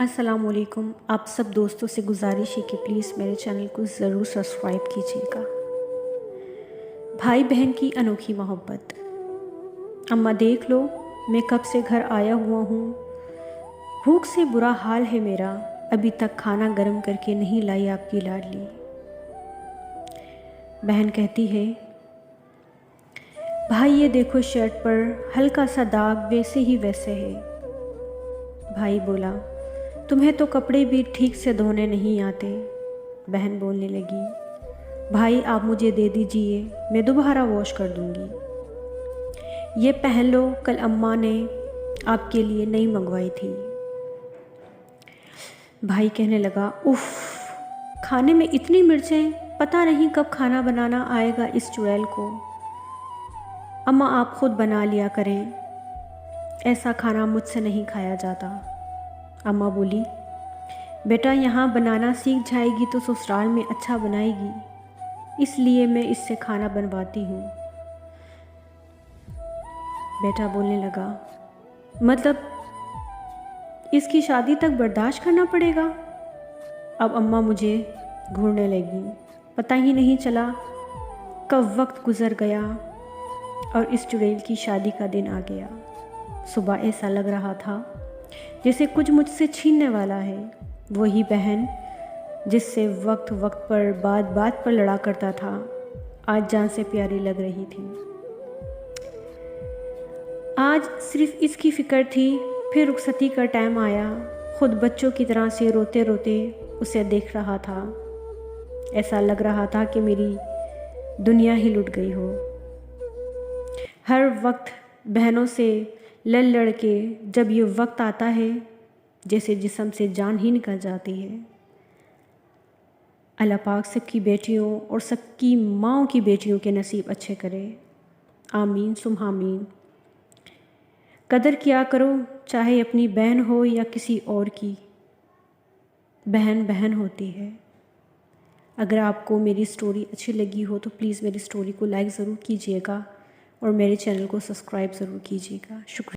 अस्सलामुअलैकुम। आप सब दोस्तों से गुजारिश है कि प्लीज़ मेरे चैनल को ज़रूर सब्सक्राइब कीजिएगा। भाई बहन की अनोखी मोहब्बत। अम्मा देख लो, मैं कब से घर आया हुआ हूँ, भूख से बुरा हाल है मेरा, अभी तक खाना गर्म करके नहीं लाई आपकी लाडली। बहन कहती है, भाई ये देखो शर्ट पर हल्का सा दाग वैसे ही वैसे है। भाई बोला, तुम्हें तो कपड़े भी ठीक से धोने नहीं आते। बहन बोलने लगी, भाई आप मुझे दे दीजिए, मैं दोबारा वॉश कर दूंगी। ये पहन लो, कल अम्मा ने आपके लिए नई मंगवाई थी। भाई कहने लगा, उफ़, खाने में इतनी मिर्चें, पता नहीं कब खाना बनाना आएगा इस चुड़ैल को। अम्मा आप खुद बना लिया करें, ऐसा खाना मुझसे नहीं खाया जाता। अम्मा बोली, बेटा यहाँ बनाना सीख जाएगी तो ससुराल में अच्छा बनाएगी, इसलिए मैं इससे खाना बनवाती हूँ। बेटा बोलने लगा, मतलब इसकी शादी तक बर्दाश्त करना पड़ेगा। अब अम्मा मुझे घूरने लगी। पता ही नहीं चला कब वक्त गुज़र गया और इस चुड़ैल की शादी का दिन आ गया। सुबह ऐसा लग रहा था जैसे कुछ मुझसे छीनने वाला है। वही बहन जिससे वक्त वक्त पर बात बात पर लड़ा करता था, आज जान से प्यारी लग रही थी। आज सिर्फ इसकी फ़िक्र थी। फिर रुखसती का टाइम आया, खुद बच्चों की तरह से रोते रोते उसे देख रहा था। ऐसा लग रहा था कि मेरी दुनिया ही लुट गई हो। हर वक्त बहनों से लड़ लड़ के जब ये वक्त आता है, जैसे जिस्म से जान ही निकल जाती है। अल्लाह पाक सबकी बेटियों और सबकी माँओं की बेटियों के नसीब अच्छे करे। आमीन सुम आमीन। कदर किया करो, चाहे अपनी बहन हो या किसी और की। बहन बहन होती है। अगर आपको मेरी स्टोरी अच्छी लगी हो तो प्लीज़ मेरी स्टोरी को लाइक ज़रूर कीजिएगा और मेरे चैनल को सब्सक्राइब ज़रूर कीजिएगा। शुक्रिया।